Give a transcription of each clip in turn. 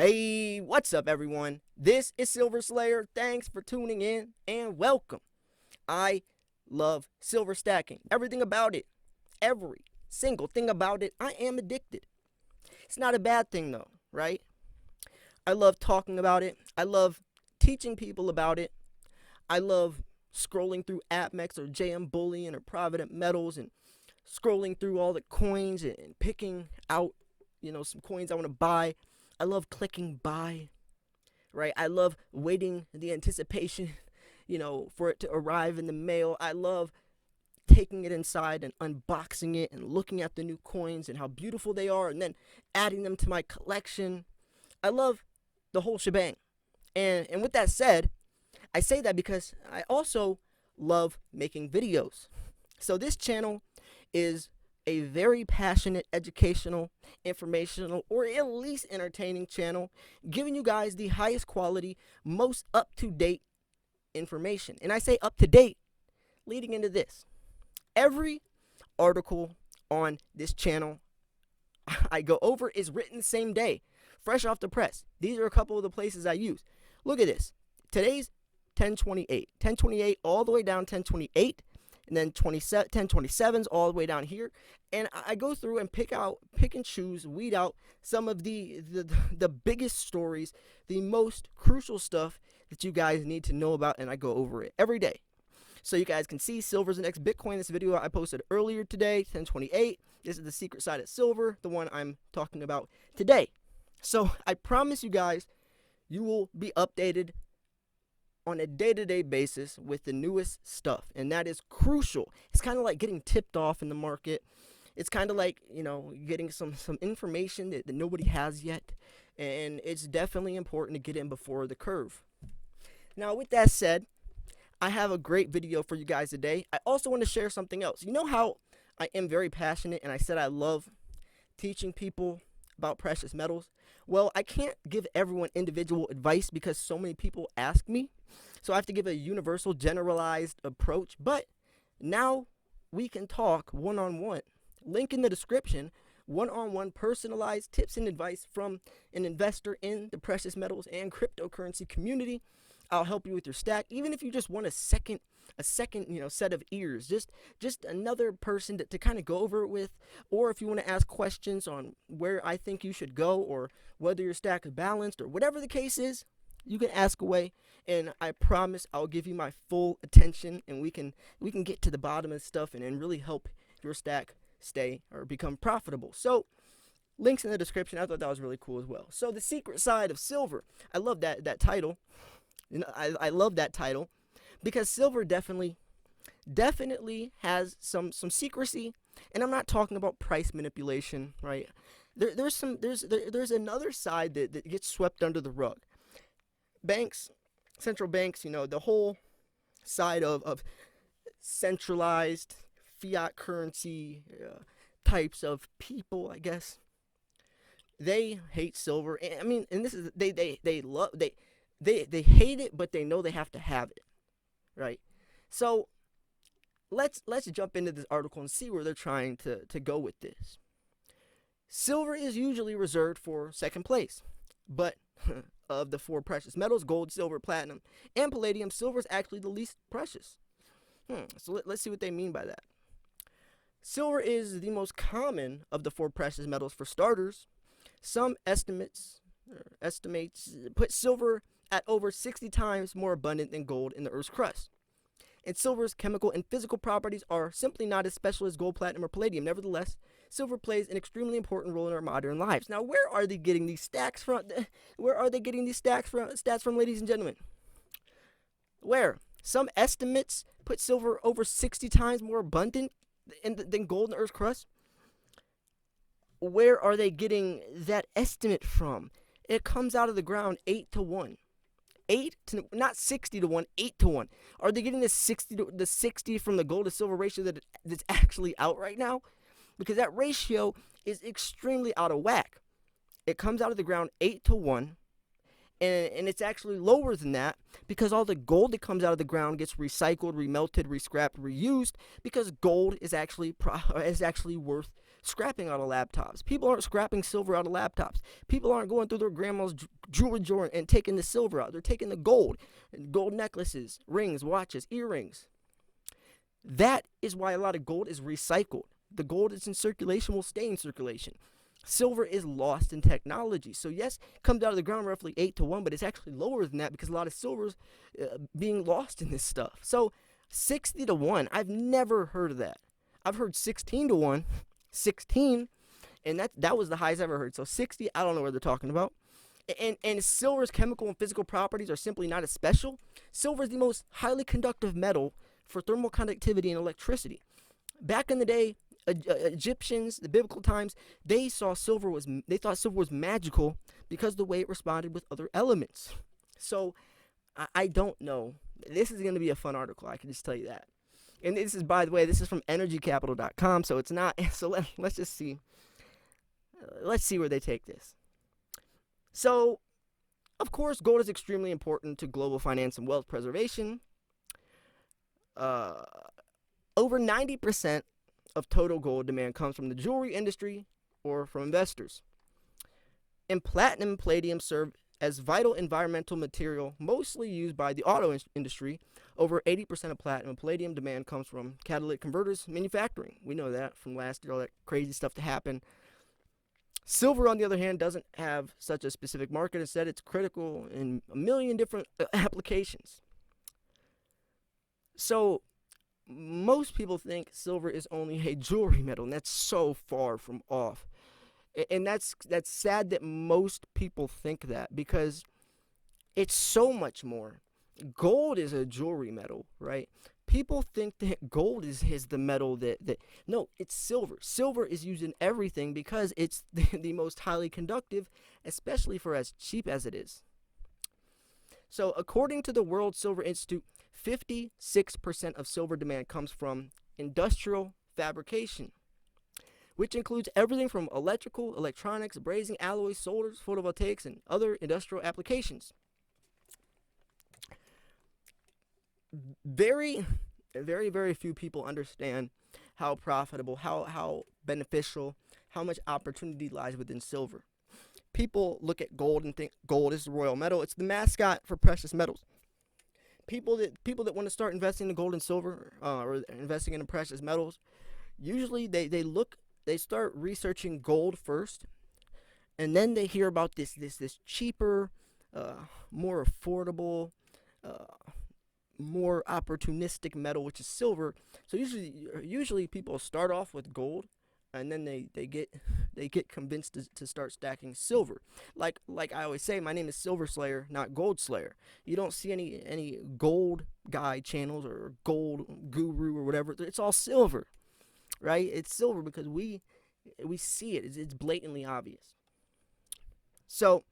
Hey, what's up, everyone? This is Silver Slayer. Thanks for tuning in and welcome. I love silver stacking. Everything about it, every single thing about it, I am addicted. It's not a bad thing, though, right? I love talking about it. I love teaching people about it. I love scrolling through AppMex or JM Bullion or Provident Metals and scrolling through all the coins and picking out, some coins I want to buy. I love clicking buy, right? I love waiting the anticipation, for it to arrive in the mail. I love taking it inside and unboxing it and looking at the new coins and how beautiful they are and then adding them to my collection. I love the whole shebang. And with that said, I say that because I also love making videos. So this channel is a very passionate, educational, informational, or at least entertaining channel, giving you guys the highest quality, most up-to-date information. And I say up-to-date leading into this. Every article on this channel I go over is written the same day, fresh off the press. These are a couple of the places I use. Look at this. Today's 1028. 1028 all the way down 1028. And then 1027s all the way down here. And I go through and pick and choose, weed out some of the biggest stories, the most crucial stuff that you guys need to know about, and I go over it every day. So you guys can see silver's the next Bitcoin. This video I posted earlier today, 1028. This is the secret side of silver, the one I'm talking about today. So I promise you guys, you will be updated on a day-to-day basis with the newest stuff, and that is crucial. It's kind of like getting tipped off in the market. It's kind of like, getting some information that nobody has yet, and it's definitely important to get in before the curve. Now, with that said, I have a great video for you guys today. I also want to share something else. You know how I am very passionate, and I said I love teaching people about precious metals? Well, I can't give everyone individual advice because so many people ask me. So I have to give a universal, generalized approach. But now we can talk one-on-one. Link in the description, one-on-one personalized tips and advice from an investor in the precious metals and cryptocurrency community. I'll help you with your stack. Even if you just want a second set of ears, just another person to kind of go over it with, or if you want to ask questions on where I think you should go or whether your stack is balanced or whatever the case is, you can ask away, and I promise I'll give you my full attention, and we can get to the bottom of stuff and really help your stack stay or become profitable. So links in the description. I thought that was really cool as well. So the secret side of silver. I love that title. I love that title because silver definitely has some secrecy, and I'm not talking about price manipulation, right? There's another side that gets swept under the rug. Banks, central banks, the whole side of centralized fiat currency types of people, I guess. They hate silver. I mean, and this is they hate it, but they know they have to have it, right? So let's jump into this article and see where they're trying to go with this. Silver is usually reserved for second place, but of the four precious metals, gold, silver, platinum, and palladium, silver is actually the least precious. So let's see what they mean by that. Silver is the most common of the four precious metals for starters. Some estimates put silver at over 60 times more abundant than gold in the Earth's crust. And silver's chemical and physical properties are simply not as special as gold, platinum, or palladium. Nevertheless, silver plays an extremely important role in our modern lives. Now, where are they getting these stacks from? Where are they getting these stats from, ladies and gentlemen? Where? Some estimates put silver over 60 times more abundant than gold in the Earth's crust. Where are they getting that estimate from? It comes out of the ground 8 to 1. Not 60 to 1, 8 to 1. Are they getting the 60 from the gold to silver ratio that's actually out right now? Because that ratio is extremely out of whack. It comes out of the ground 8 to 1, and it's actually lower than that because all the gold that comes out of the ground gets recycled, remelted, rescrapped, reused, because gold is actually worth scrapping out of laptops. People aren't scrapping silver out of laptops. People aren't going through their grandma's jewelry drawer and taking the silver out. They're taking the gold necklaces, rings, watches, earrings. That is why a lot of gold is recycled. The gold that's in circulation will stay in circulation. Silver is lost in technology. So yes, it comes out of the ground roughly 8-1, but it's actually lower than that because a lot of silver is being lost in this stuff. So 60-1, I've never heard of that. I've heard 16-1, 16, and that was the highest I've ever heard. So 60, I don't know what they're talking about. And silver's chemical and physical properties are simply not as special. Silver is the most highly conductive metal for thermal conductivity and electricity. Back in the day, Egyptians, the biblical times, they thought silver was magical because of the way it responded with other elements. So I don't know. This is going to be a fun article. I can just tell you that. And this is, by the way, this is from energycapital.com, so it's not. So let's just see. Let's see where they take this. So, of course, gold is extremely important to global finance and wealth preservation. Over 90% of total gold demand comes from the jewelry industry or from investors. And platinum and palladium serve as vital environmental material mostly used by the auto industry. Over 80% of platinum and palladium demand comes from catalytic converters manufacturing. We know that from last year, all that crazy stuff to happen. Silver, on the other hand, doesn't have such a specific market. Instead, it's critical in a million different applications. So most people think silver is only a jewelry metal, and that's so far from off. And that's sad that most people think that, because it's so much more. Gold is a jewelry metal, right? People think that gold is the metal that no, it's silver. Silver is used in everything because it's the most highly conductive, especially for as cheap as it is. So according to the World Silver Institute, 56% of silver demand comes from industrial fabrication, which includes everything from electrical, electronics, brazing, alloys, solders, photovoltaics, and other industrial applications. Very, very, very few people understand how profitable, how beneficial, how much opportunity lies within silver. People look at gold and think gold is the royal metal. It's the mascot for precious metals. People that want to start investing in gold and silver or investing in the precious metals, usually they start researching gold first, and then they hear about this cheaper, more affordable, more opportunistic metal, which is silver. So usually people start off with gold, and then they get convinced to start stacking silver. Like I always say, my name is Silver Slayer, not Gold Slayer. You don't see any gold guy channels or gold guru or whatever. It's all silver, right? It's silver because we see it. It's blatantly obvious. So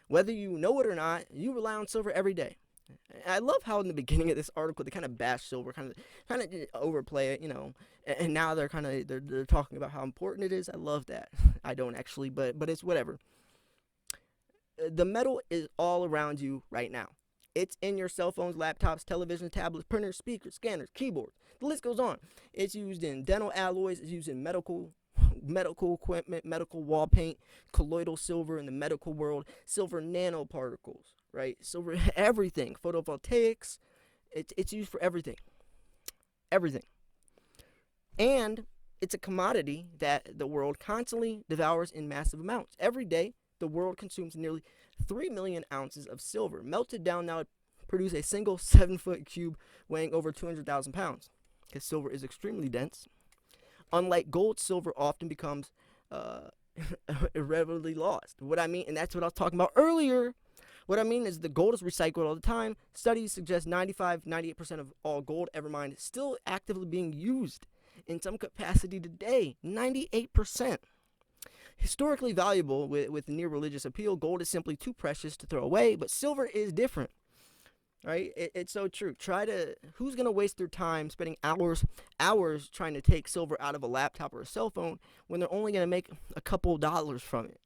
whether you know it or not, you rely on silver every day. I love how in the beginning of this article they kind of bash silver, kind of overplay it, and now they're talking about how important it is. I love that. I don't actually, but it's whatever. The metal is all around you right now. It's in your cell phones, laptops, televisions, tablets, printers, speakers, scanners, keyboards. The list goes on. It's used in dental alloys. It's used in medical equipment, medical wall paint, colloidal silver in the medical world, silver nanoparticles, right? Silver, everything, photovoltaics. It's used for everything. And it's a commodity that the world constantly devours in massive amounts. Every day, the world consumes nearly 3 million ounces of silver. Melted down now, it produces a single 7-foot cube weighing over 200,000 pounds. Because silver is extremely dense. Unlike gold, silver often becomes irreversibly lost. What I mean, and that's what I was talking about earlier. What I mean is the gold is recycled all the time. Studies suggest 98% of all gold ever mined is still actively being used in some capacity today. 98%. Historically valuable with near religious appeal, gold is simply too precious to throw away, but silver is different. Right? It's so true. Who's going to waste their time spending hours trying to take silver out of a laptop or a cell phone when they're only going to make a couple dollars from it?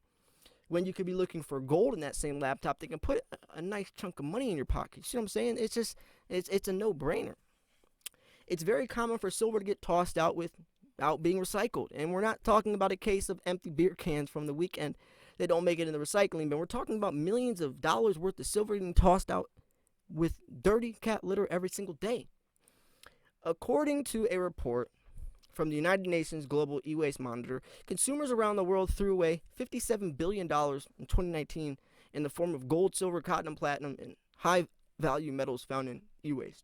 When you could be looking for gold in that same laptop, they can put a nice chunk of money in your pocket. You see what I'm saying? It's a no-brainer. It's very common for silver to get tossed out with out being recycled. And we're not talking about a case of empty beer cans from the weekend that don't make it in the recycling bin. We're talking about millions of dollars worth of silver getting tossed out with dirty cat litter every single day. According to a report from the United Nations Global E-Waste Monitor, consumers around the world threw away $57 billion in 2019 in the form of gold, silver, cotton, and platinum, and high-value metals found in e-waste.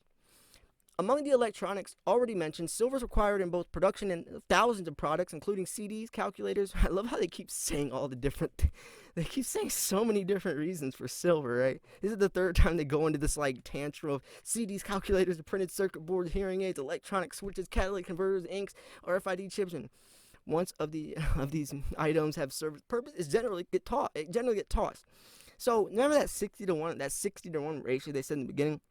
Among the electronics already mentioned, silver is required in both production and thousands of products, including CDs, calculators. I love how they keep saying all the different, they keep saying so many different reasons for silver, right? This is the third time they go into this like tantrum of CDs, calculators, the printed circuit boards, hearing aids, electronic switches, catalytic converters, inks, RFID chips, and once of these items have served its purpose, it generally get tossed. So remember that 60-to-1 ratio they said in the beginning?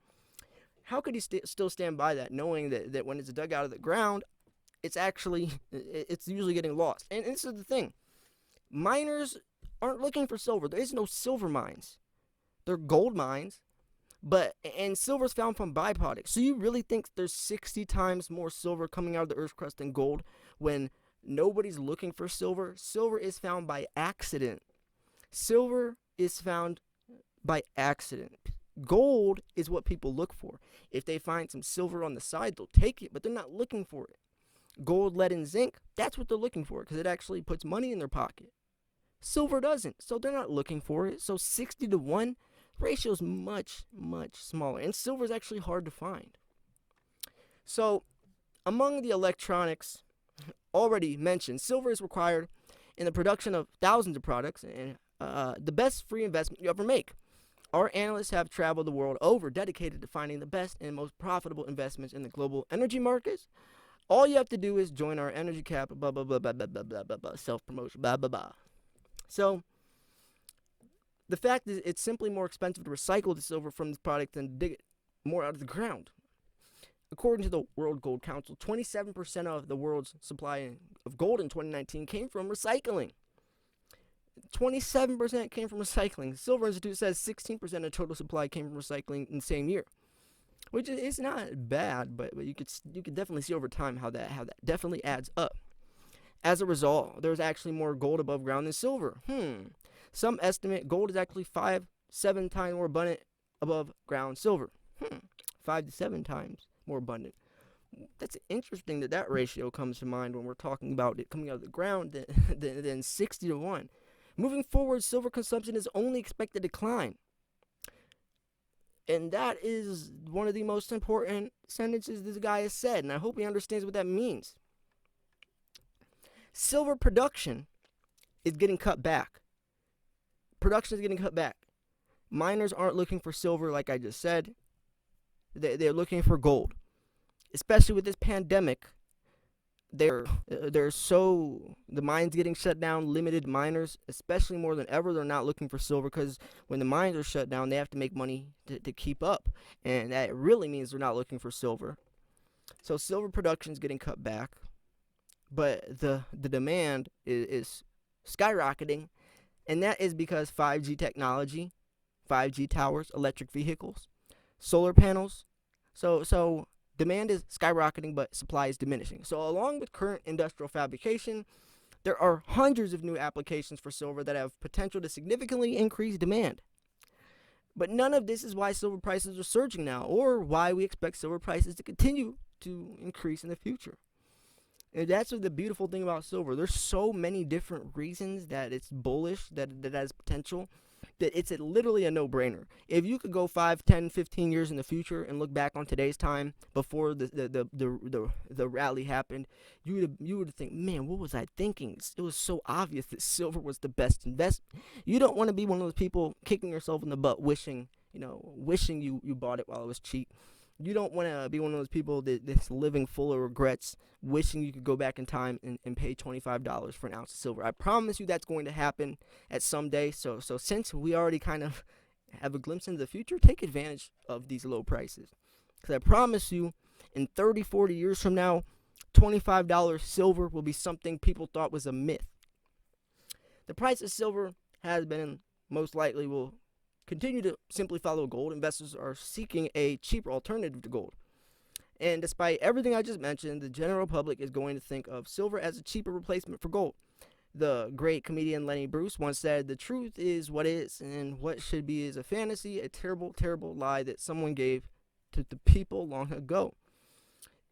How could he still stand by that, knowing that when it's dug out of the ground, it's usually getting lost? And this is the thing. Miners aren't looking for silver. There is no silver mines. They're gold mines, and silver's found from byproducts. So you really think there's 60 times more silver coming out of the Earth's crust than gold when nobody's looking for silver? Silver is found by accident. Silver is found by accident. Gold is what people look for. If they find some silver on the side, they'll take it, but they're not looking for it. Gold, lead, and zinc, that's what they're looking for because it actually puts money in their pocket. Silver doesn't, so they're not looking for it. So 60-to-1 ratio is much, much smaller, and silver is actually hard to find. So among the electronics already mentioned, silver is required in the production of thousands of products and the best free investment you ever make. Our analysts have traveled the world over, dedicated to finding the best and most profitable investments in the global energy markets. All you have to do is join our energy cap, blah, blah, blah, blah, blah, blah, blah, blah, blah, self-promotion, blah, blah, blah. So, the fact is, it's simply more expensive to recycle the silver from this product than to dig it more out of the ground. According to the World Gold Council, 27% of the world's supply of gold in 2019 came from recycling. 27% came from recycling. The Silver Institute says 16% of total supply came from recycling in the same year, which is not bad, but you could definitely see over time how that definitely adds up. As a result, there's actually more gold above ground than silver. Some estimate gold is actually 5-7 times more abundant above ground silver. 5 to 7 times more abundant. That's interesting that ratio comes to mind when we're talking about it coming out of the ground than 60-to-1. Moving forward, silver consumption is only expected to decline. And that is one of the most important sentences this guy has said, and I hope he understands what that means. Silver production is getting cut back. Production is getting cut back. Miners aren't looking for silver, like I just said. They're looking for gold. Especially with this pandemic, the mines getting shut down, limited miners, especially more than ever. They're not looking for silver because when the mines are shut down, they have to make money to keep up. And that really means they're not looking for silver. So silver production is getting cut back. But the demand is skyrocketing. And that is because 5G technology, 5G towers, electric vehicles, solar panels. So demand is skyrocketing, but supply is diminishing. So along with current industrial fabrication, there are hundreds of new applications for silver that have potential to significantly increase demand. But none of this is why silver prices are surging now, or why we expect silver prices to continue to increase in the future. And that's the beautiful thing about silver. There's so many different reasons that it's bullish, that has potential, that it's literally a no-brainer. If you could go 5, 10, 15 years in the future and look back on today's time before the rally happened, you would think, man, what was I thinking? It was so obvious that silver was the best investment. You don't want to be one of those people kicking yourself in the butt, wishing you bought it while it was cheap. You don't want to be one of those people that's living full of regrets, wishing you could go back in time and pay $25 for an ounce of silver. I promise you that's going to happen at some day. So since we already kind of have a glimpse into the future, take advantage of these low prices. Because I promise you, in 30, 40 years from now, $25 silver will be something people thought was a myth. The price of silver has been and most likely will continue to simply follow gold. Investors are seeking a cheaper alternative to gold. And despite everything I just mentioned, the general public is going to think of silver as a cheaper replacement for gold. The great comedian Lenny Bruce once said, "The truth is what is, and what should be is a fantasy, a terrible, terrible lie that someone gave to the people long ago."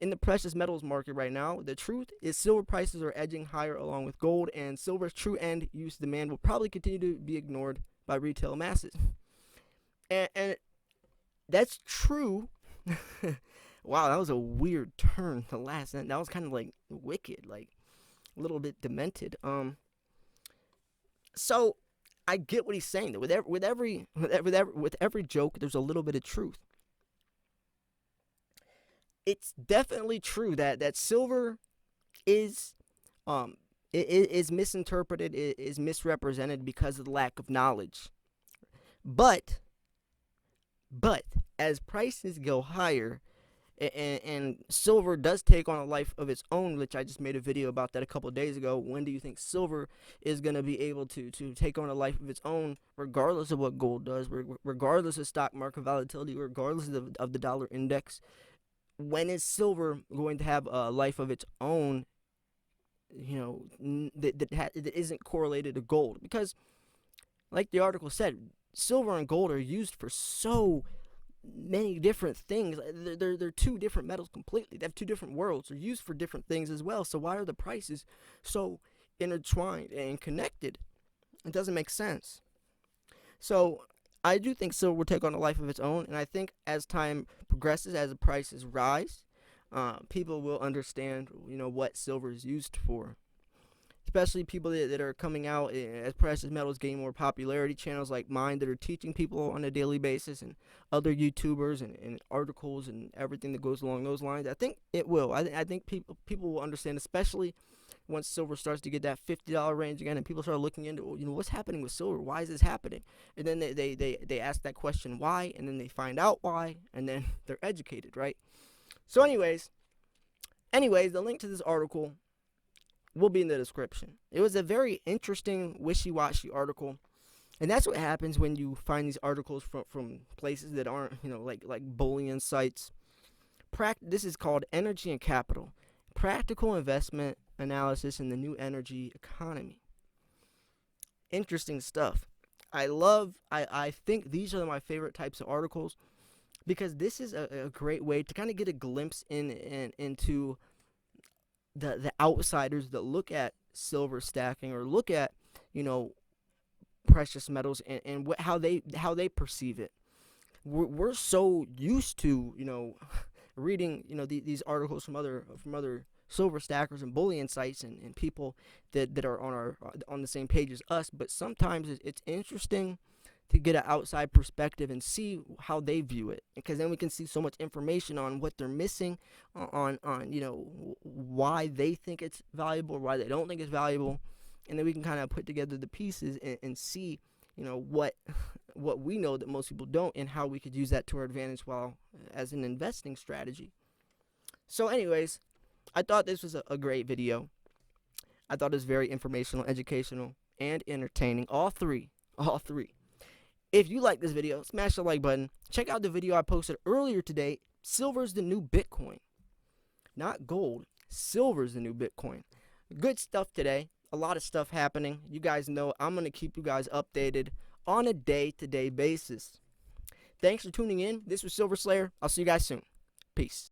In the precious metals market right now, the truth is silver prices are edging higher along with gold, and silver's true end use demand will probably continue to be ignored by retail masses. And that's true. Wow, that was a weird turn. The last that was kind of like wicked, like a little bit demented. So I get what he's saying. That with every joke, there's a little bit of truth. It's definitely true that silver is is misinterpreted, is misrepresented because of the lack of knowledge. But as prices go higher, and silver does take on a life of its own, which I just made a video about that a couple of days ago. When do you think silver is going to be able to take on a life of its own, regardless of what gold does, regardless of stock market volatility, regardless of the dollar index? When is silver going to have a life of its own, that isn't correlated to gold? Because, like the article said, silver and gold are used for so many different things. They're two different metals completely. They have two different worlds. They're used for different things as well. So why are the prices so intertwined and connected? It doesn't make sense. So I do think silver will take on a life of its own, and I think as time progresses, as the prices rise, people will understand, what silver is used for. Especially people that are coming out as precious metals gain more popularity. Channels like mine that are teaching people on a daily basis, and other YouTubers and articles and everything that goes along those lines. I think it will. I think people will understand, especially once silver starts to get that $50 range again, and people start looking into, what's happening with silver? Why is this happening? And then they ask that question, why? And then they find out why, and then they're educated, right? So anyways, the link to this article will be in the description. It was a very interesting, wishy-washy article. And that's what happens when you find these articles from places that aren't, like bullion sites. This is called Energy and Capital: Practical Investment Analysis in the New Energy Economy. Interesting stuff. I think these are my favorite types of articles, because this is a great way to kind of get a glimpse into the outsiders that look at silver stacking, or look at, precious metals, and how they perceive it. We're so used to, reading, these articles from other silver stackers and bullion sites, and people that are on the same page as us. But sometimes it's interesting to get an outside perspective and see how they view it, because then we can see so much information on what they're missing, on why they think it's valuable or why they don't think it's valuable, and then we can kind of put together the pieces and see what we know that most people don't, and how we could use that to our advantage as an investing strategy. So anyways, I thought this was a great video. I thought it was very informational, educational, and entertaining. All three. If you like this video, smash the like button. Check out the video I posted earlier today. Silver's the new Bitcoin. Not gold. Silver's the new Bitcoin. Good stuff today. A lot of stuff happening. You guys know I'm going to keep you guys updated on a day-to-day basis. Thanks for tuning in. This was Silver Slayer. I'll see you guys soon. Peace.